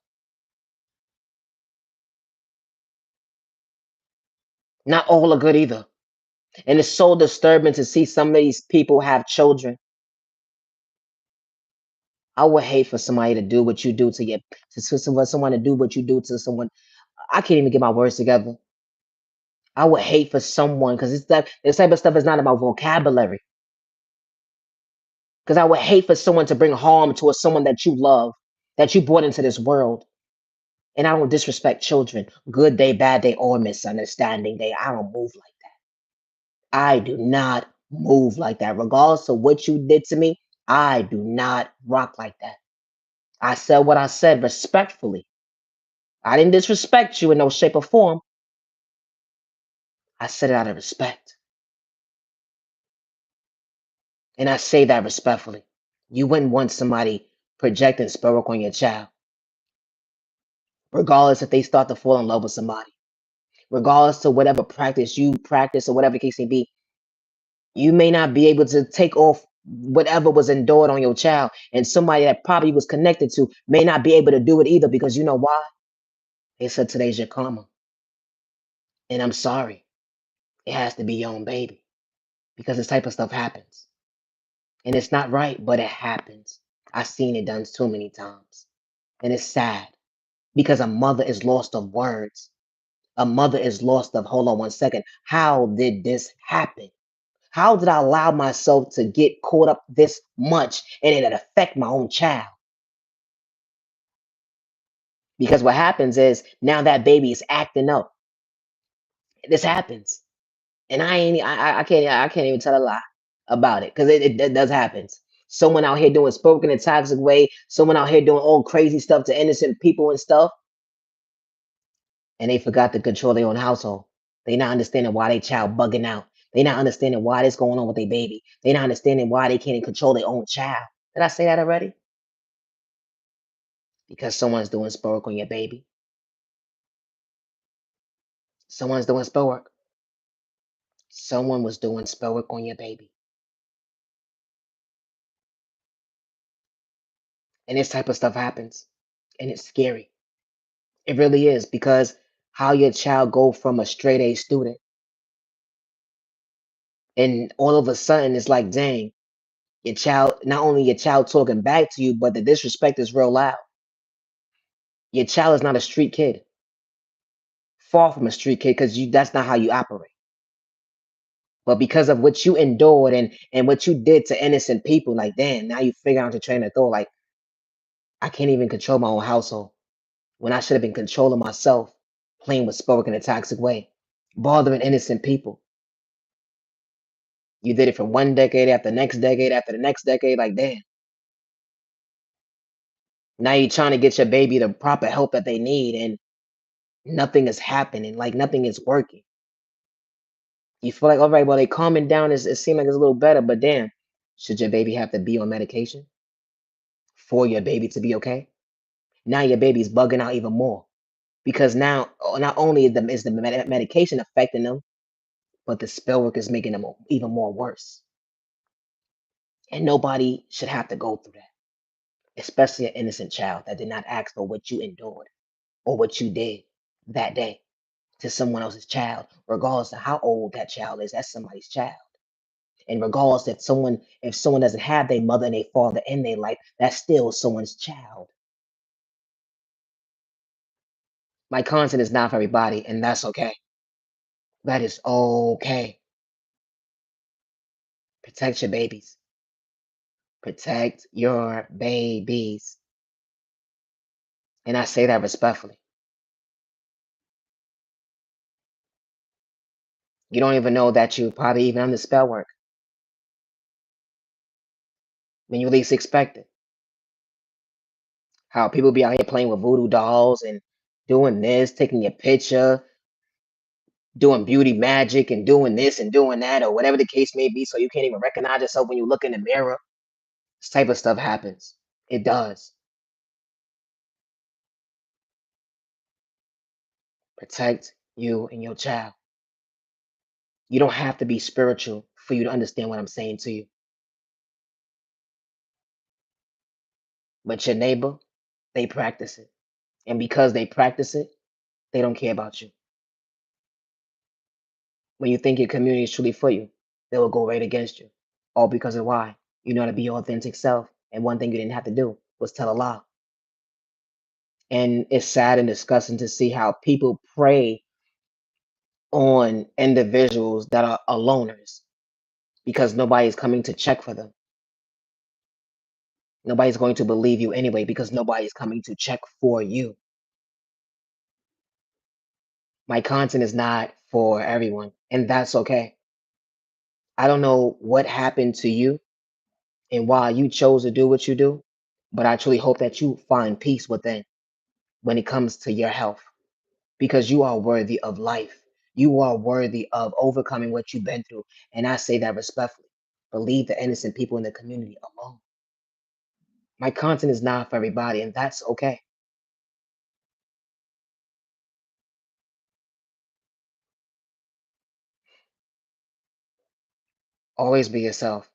Not all are good either. And it's so disturbing to see some of these people have children. I would hate for somebody to do what you do to your for someone to do what you do to someone. I can't even get my words together. I would hate for someone because this type of stuff is not about vocabulary. Because I would hate for someone to bring harm to someone that you love, that you brought into this world. And I don't disrespect children. Good day, bad day, or misunderstanding day. I don't move like that. I do not move like that. Regardless of what you did to me, I do not rock like that. I said what I said respectfully. I didn't disrespect you in no shape or form. I said it out of respect. And I say that respectfully. You wouldn't want somebody projecting spell work on your child, regardless if they start to fall in love with somebody, regardless to whatever practice you practice or whatever the case may be. You may not be able to take off whatever was endured on your child, and somebody that probably was connected to may not be able to do it either because you know why? They said today's your karma. And I'm sorry. It has to be your own baby because this type of stuff happens. And it's not right, but it happens. I've seen it done too many times. And it's sad because a mother is lost of words. A mother is lost of, hold on one second. How did this happen? How did I allow myself to get caught up this much and it affect my own child? Because what happens is now that baby is acting up. This happens. And I can't even tell a lie about it because it does happen. Someone out here doing spoken in a toxic way, someone out here doing all crazy stuff to innocent people and stuff, and they forgot to control their own household. They not understanding why their child bugging out. They not understanding why this going on with their baby. They not understanding why they can't even control their own child. Did I say that already? Because someone's doing spell work on your baby. Someone's doing spell work. Someone was doing spell work on your baby. And this type of stuff happens. And it's scary. It really is because how your child go from a straight A student and all of a sudden it's like, dang, your child, not only your child talking back to you, but the disrespect is real loud. Your child is not a street kid. Far from a street kid because you that's not how you operate. But because of what you endured and what you did to innocent people, like damn, now you figure out your train of thought, like I can't even control my own household when I should have been controlling myself, playing with Spoke in a toxic way, bothering innocent people. You did it for one decade after the next decade after the next decade, like damn. Now you're trying to get your baby the proper help that they need, and nothing is happening, like nothing is working. You feel like, all right, well, they calming down, it seems like it's a little better, but damn, should your baby have to be on medication for your baby to be okay? Now your baby's bugging out even more because now not only is the medication affecting them, but the spell work is making them even more worse. And nobody should have to go through that, especially an innocent child that did not ask for what you endured or what you did that day to someone else's child, regardless of how old that child is. That's somebody's child. And regardless if someone doesn't have their mother and their father in their life, that's still someone's child. My content is not for everybody, and that's okay. That is okay. Protect your babies. Protect your babies. And I say that respectfully. You don't even know that you probably even under spell work when you least expect it. How people be out here playing with voodoo dolls and doing this, taking your picture, doing beauty magic and doing this and doing that, or whatever the case may be, so you can't even recognize yourself when you look in the mirror. This type of stuff happens. It does. Protect you and your child. You don't have to be spiritual for you to understand what I'm saying to you. But your neighbor, they practice it. And because they practice it, they don't care about you. When you think your community is truly for you, they will go right against you. All because of why? You know how to be your authentic self. And one thing you didn't have to do was tell a lie. And it's sad and disgusting to see how people pray on individuals that are aloners because nobody's coming to check for them. Nobody's going to believe you anyway because nobody's coming to check for you. My content is not for everyone, and that's okay. I don't know what happened to you and why you chose to do what you do, but I truly hope that you find peace within when it comes to your health because you are worthy of life. You are worthy of overcoming what you've been through. And I say that respectfully. But leave the innocent people in the community alone. My content is not for everybody, and that's okay. Always be yourself.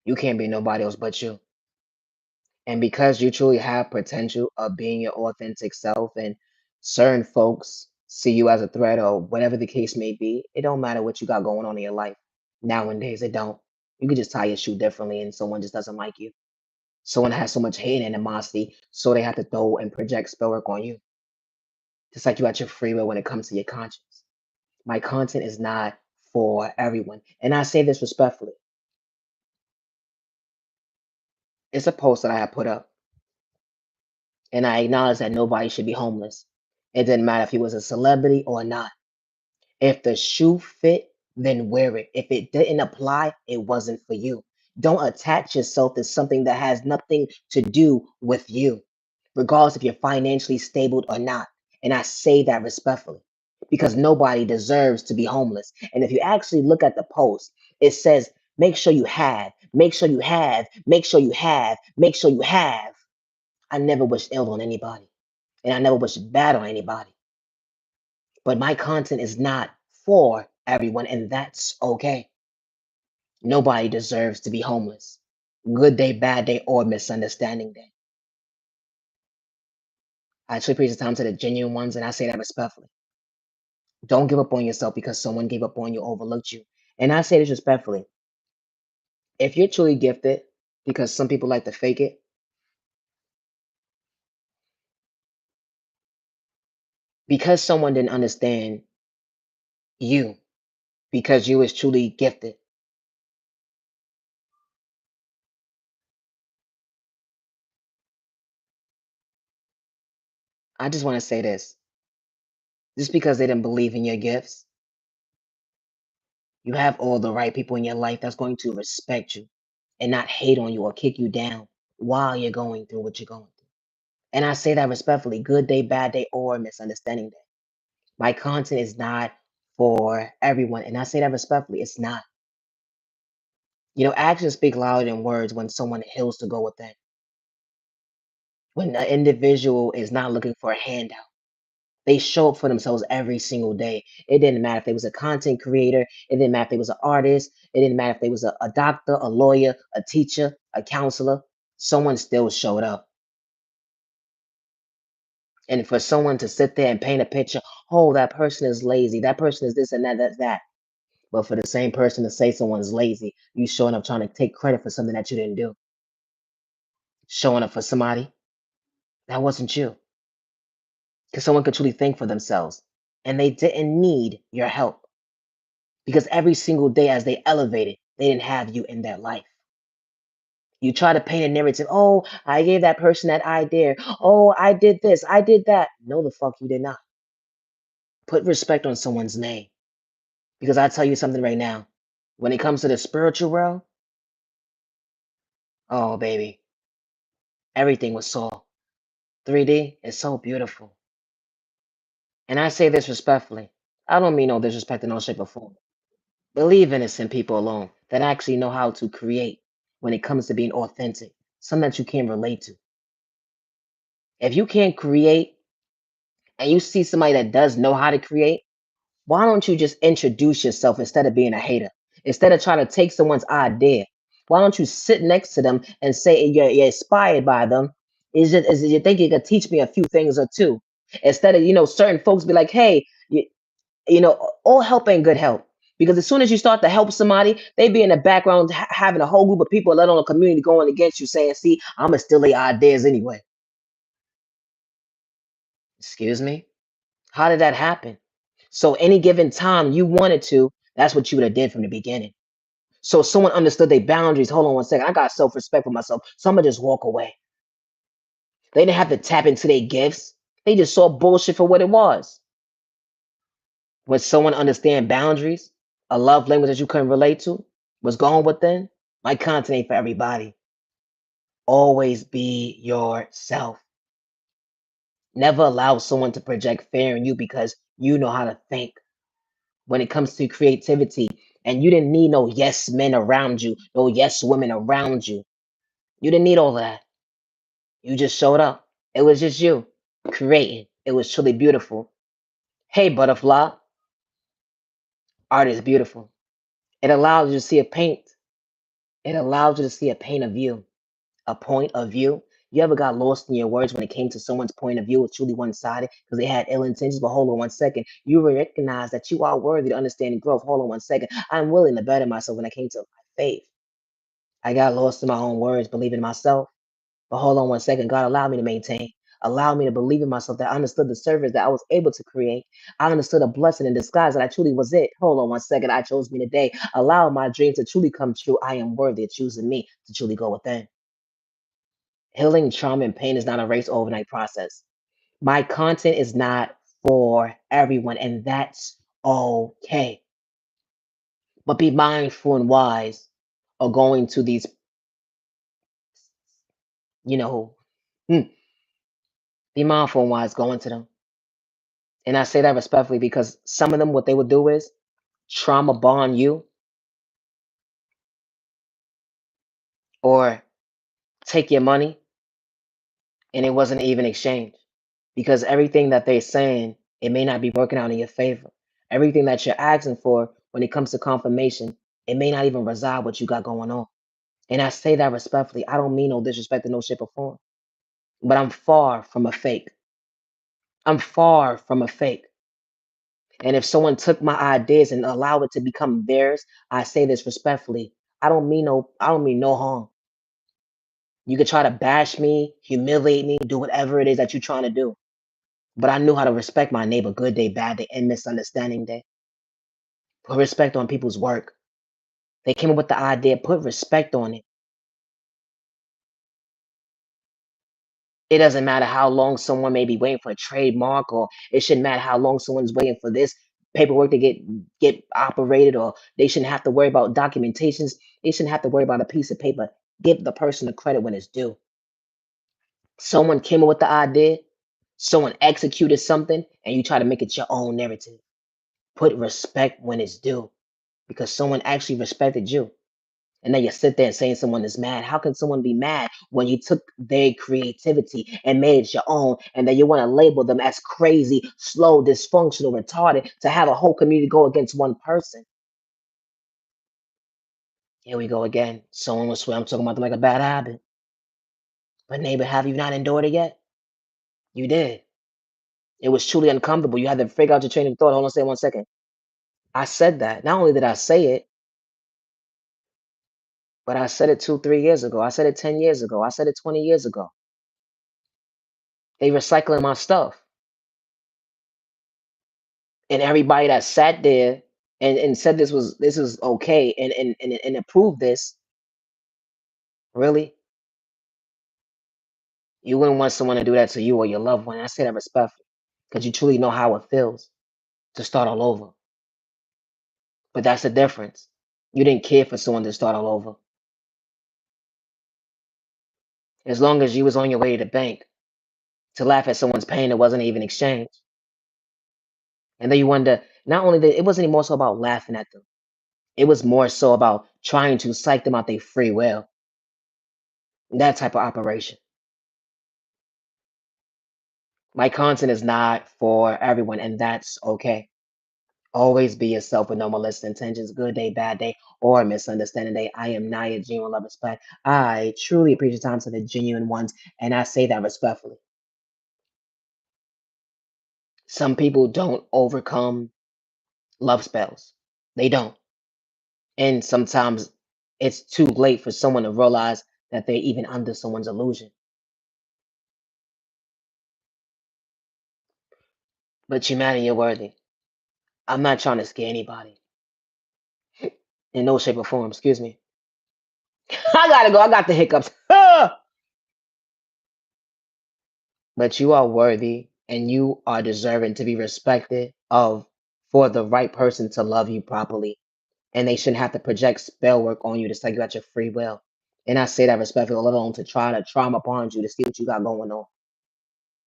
You can't be nobody else but you. And because you truly have potential of being your authentic self, and certain folks see you as a threat or whatever the case may be, it don't matter what you got going on in your life. Nowadays, it don't. You can just tie your shoe differently and someone just doesn't like you. Someone has so much hate and animosity, so they have to throw and project spell work on you. Just like you at your free will when it comes to your conscience. My content is not for everyone. And I say this respectfully. It's a post that I have put up, and I acknowledge that nobody should be homeless. It didn't matter if he was a celebrity or not. If the shoe fit, then wear it. If it didn't apply, it wasn't for you. Don't attach yourself to something that has nothing to do with you, regardless if you're financially stable or not. And I say that respectfully because nobody deserves to be homeless. And if you actually look at the post, it says, make sure you have, make sure you have, make sure you have, make sure you have. I never wish ill on anybody, and I never wish bad on anybody. But my content is not for everyone, and that's okay. Nobody deserves to be homeless. Good day, bad day, or misunderstanding day. I actually preach the time to the genuine ones, and I say that respectfully. Don't give up on yourself because someone gave up on you, overlooked you. And I say this respectfully. If you're truly gifted, because some people like to fake it, because someone didn't understand you, because you was truly gifted, I just want to say this. Just because they didn't believe in your gifts, you have all the right people in your life that's going to respect you and not hate on you or kick you down while you're going through what you're going through. And I say that respectfully, good day, bad day, or misunderstanding day. My content is not for everyone. And I say that respectfully, it's not. Actions speak louder than words when someone heals to go within. When the individual is not looking for a handout, they show up for themselves every single day. It didn't matter if they was a content creator. It didn't matter if they was an artist. It didn't matter if they was a doctor, a lawyer, a teacher, a counselor. Someone still showed up. And for someone to sit there and paint a picture, oh, that person is lazy. That person is this and that. But for the same person to say someone's lazy, you showing up trying to take credit for something that you didn't do. Showing up for somebody, that wasn't you. Because someone could truly think for themselves. And they didn't need your help. Because every single day as they elevated, they didn't have you in their life. You try to paint a narrative. Oh, I gave that person that idea. Oh, I did this. I did that. No, the fuck you did not. Put respect on someone's name. Because I tell you something right now. When it comes to the spiritual realm, oh, baby, everything was so 3D is so beautiful. And I say this respectfully. I don't mean no disrespect in no shape or form. Believe innocent people alone that actually know how to create when it comes to being authentic, something that you can relate to. If you can't create and you see somebody that does know how to create, why don't you just introduce yourself instead of being a hater? Instead of trying to take someone's idea, why don't you sit next to them and say you're inspired by them? Is it you think you could teach me a few things or two? Instead of, certain folks be like, hey, all help ain't good help. Because as soon as you start to help somebody, they be in the background having a whole group of people, let alone a community going against you, saying, see, I'm going to steal their ideas anyway. Excuse me? How did that happen? So any given time you wanted to, that's what you would have did from the beginning. So someone understood their boundaries. Hold on one second. I got self-respect for myself. So I'm gonna just walk away. They didn't have to tap into their gifts. They just saw bullshit for what it was. When someone understand boundaries, a love language that you couldn't relate to, was gone within, my content ain't for everybody. Always be yourself. Never allow someone to project fear in you because you know how to think. When it comes to creativity, and you didn't need no yes men around you, no yes women around you. You didn't need all of that. You just showed up. It was just you creating. It was truly beautiful. Hey, butterfly, art is beautiful. It allows you to see a paint. It allows you to see a paint of you, a point of view. You ever got lost in your words when it came to someone's point of view? Was truly one sided because they had ill intentions. But hold on one second. You recognize that you are worthy to understand and growth. Hold on one second. I'm willing to better myself when it came to my faith. I got lost in my own words, believing in myself. But hold on one second. God allowed me to maintain. Allow me to believe in myself that I understood the service that I was able to create. I understood a blessing in disguise that I truly was it. Hold on one second. I chose me today. Allow my dream to truly come true. I am worthy of choosing me to truly go within. Healing trauma and pain is not a race overnight process. My content is not for everyone, and that's okay. But be mindful and wise of going to these, you know, hmm, be mindful and wise going to them. And I say that respectfully because some of them, what they would do is trauma bond you or take your money, and it wasn't even exchange because everything that they're saying, it may not be working out in your favor. Everything that you're asking for when it comes to confirmation, it may not even reside what you got going on. And I say that respectfully. I don't mean no disrespect in no shape or form, but I'm far from a fake. I'm far from a fake. And if someone took my ideas and allowed it to become theirs, I say this respectfully. I don't mean no harm. You could try to bash me, humiliate me, do whatever it is that you're trying to do. But I knew how to respect my neighbor, good day, bad day, and misunderstanding day. Put respect on people's work. They came up with the idea, put respect on it. It doesn't matter how long someone may be waiting for a trademark, or it shouldn't matter how long someone's waiting for this paperwork to get operated, or they shouldn't have to worry about documentations. They shouldn't have to worry about a piece of paper. Give the person the credit when it's due. Someone came up with the idea, someone executed something, and you try to make it your own narrative. Put respect when it's due because someone actually respected you. And then you sit there and saying someone is mad. How can someone be mad when you took their creativity and made it your own? And then you want to label them as crazy, slow, dysfunctional, retarded to have a whole community go against one person? Here we go again. Someone will swear I'm talking about them like a bad habit. But neighbor, have you not endured it yet? You did. It was truly uncomfortable. You had to figure out your train of thought. Hold on, say 1 second. I said that. Not only did I say it, but I said it 2, 3 years ago. I said it 10 years ago. I said it 20 years ago. They recycling my stuff. And everybody that sat there and said this is okay and approved this, really? You wouldn't want someone to do that to you or your loved one. I say that respectfully. Because you truly know how it feels to start all over. But that's the difference. You didn't care for someone to start all over. As long as you was on your way to the bank to laugh at someone's pain that wasn't even exchanged. And then you wonder, not only that, it wasn't even more so about laughing at them. It was more so about trying to psych them out their free will. That type of operation. My content is not for everyone, and that's okay. Always be yourself with no malicious intentions, good day, bad day, or misunderstanding day. I am Naya, genuine love, respect. I truly appreciate time to the genuine ones, and I say that respectfully. Some people don't overcome love spells. They don't. And sometimes it's too late for someone to realize that they're even under someone's illusion. But you matter, you're worthy. I'm not trying to scare anybody in no shape or form. Excuse me. I gotta go. I got the hiccups. But you are worthy and you are deserving to be respected of for the right person to love you properly. And they shouldn't have to project spell work on you to take you at your free will. And I say that respectfully, let alone to try to trauma upon you to see what you got going on.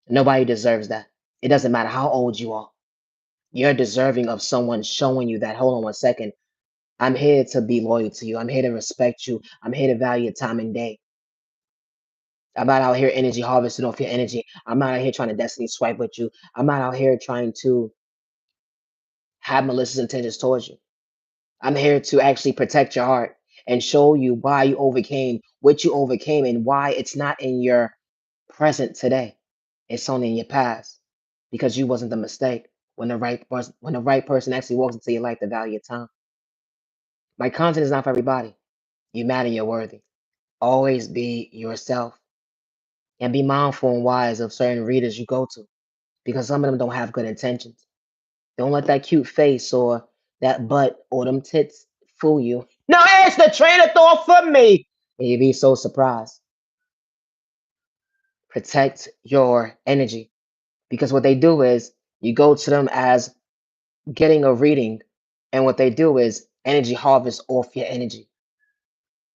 Nobody deserves that. It doesn't matter how old you are. You're deserving of someone showing you that. Hold on one second. I'm here to be loyal to you. I'm here to respect you. I'm here to value your time and day. I'm not out here energy harvesting off your energy. I'm not out here trying to destiny swipe with you. I'm not out here trying to have malicious intentions towards you. I'm here to actually protect your heart and show you why you overcame what you overcame and why it's not in your present today. It's only in your past because you wasn't the mistake when the right person actually walks into your life to value your time. My content is not for everybody. You matter, you're worthy. Always be yourself and be mindful and wise of certain readers you go to because some of them don't have good intentions. Don't let that cute face or that butt or them tits fool you. No, it's the train of thought for me. And you'd be so surprised. Protect your energy because what they do is you go to them as getting a reading, and what they do is energy harvest off your energy.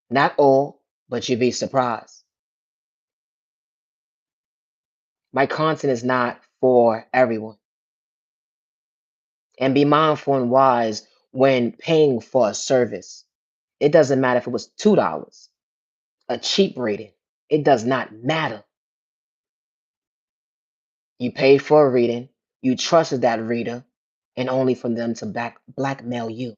Not all, but you'd be surprised. My content is not for everyone. And be mindful and wise when paying for a service. It doesn't matter if it was $2, a cheap reading. It does not matter. You paid for a reading, you trusted that reader, and only for them to blackmail you,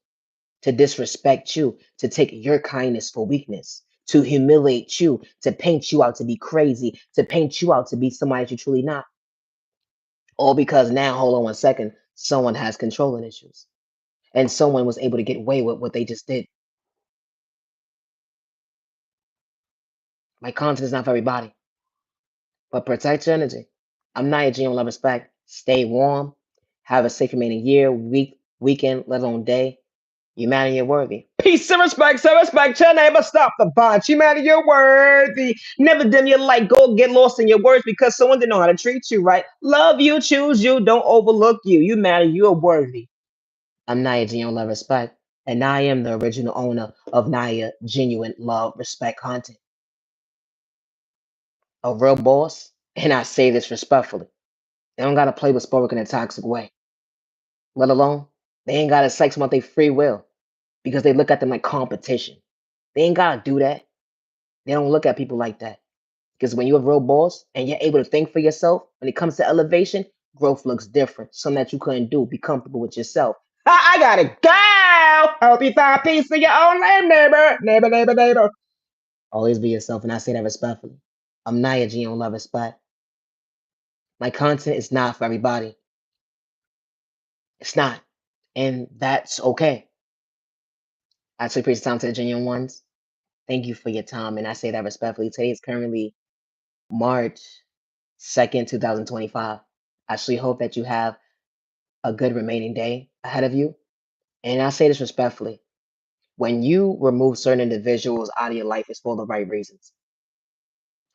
to disrespect you, to take your kindness for weakness, to humiliate you, to paint you out to be crazy, to paint you out to be somebody that you're truly not. All because now, hold on one second, someone has controlling issues. And someone was able to get away with what they just did. My content is not for everybody, but protect your energy. I'm not your genuine love respect. Stay warm. Have a safe remaining year, week, weekend, let alone day. You matter, you're worthy. Peace and respect, so respect your neighbor. Stop the bunch. You matter, you're worthy. Never dim your light. Go get lost in your words because someone didn't know how to treat you right. Love you, choose you, don't overlook you. You matter, you're worthy. I'm Naya Genuine Love Respect, and I am the original owner of Naya Genuine Love Respect Content. A real boss, and I say this respectfully. They don't gotta play with Spoke in a toxic way. Let alone, they ain't gotta sex them out their free will because they look at them like competition. They ain't gotta do that. They don't look at people like that. Because when you're a real boss and you're able to think for yourself, when it comes to elevation, growth looks different. Something that you couldn't do. Be comfortable with yourself. I gotta go. Hope you find peace in your own lane, neighbor. Neighbor, neighbor, neighbor. Always be yourself, and I say that respectfully. I'm Naya G on Love Respect. My content is not for everybody. It's not. And that's okay. I actually appreciate time to the genuine ones. Thank you for your time. And I say that respectfully. Today is currently March 2nd, 2025. I actually hope that you have a good remaining day ahead of you. And I say this respectfully. When you remove certain individuals out of your life, it's for the right reasons.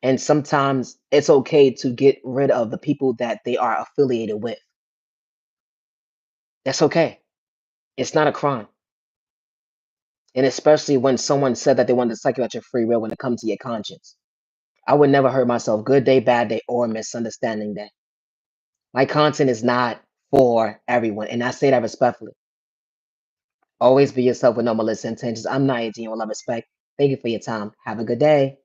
And sometimes it's okay to get rid of the people that they are affiliated with. That's okay. It's not a crime. And especially when someone said that they wanted to suck you at your free will when it comes to your conscience. I would never hurt myself, good day, bad day, or misunderstanding day. My content is not for everyone, and I say that respectfully. Always be yourself with no malicious intentions. I'm not 18 with love respect. Thank you for your time. Have a good day.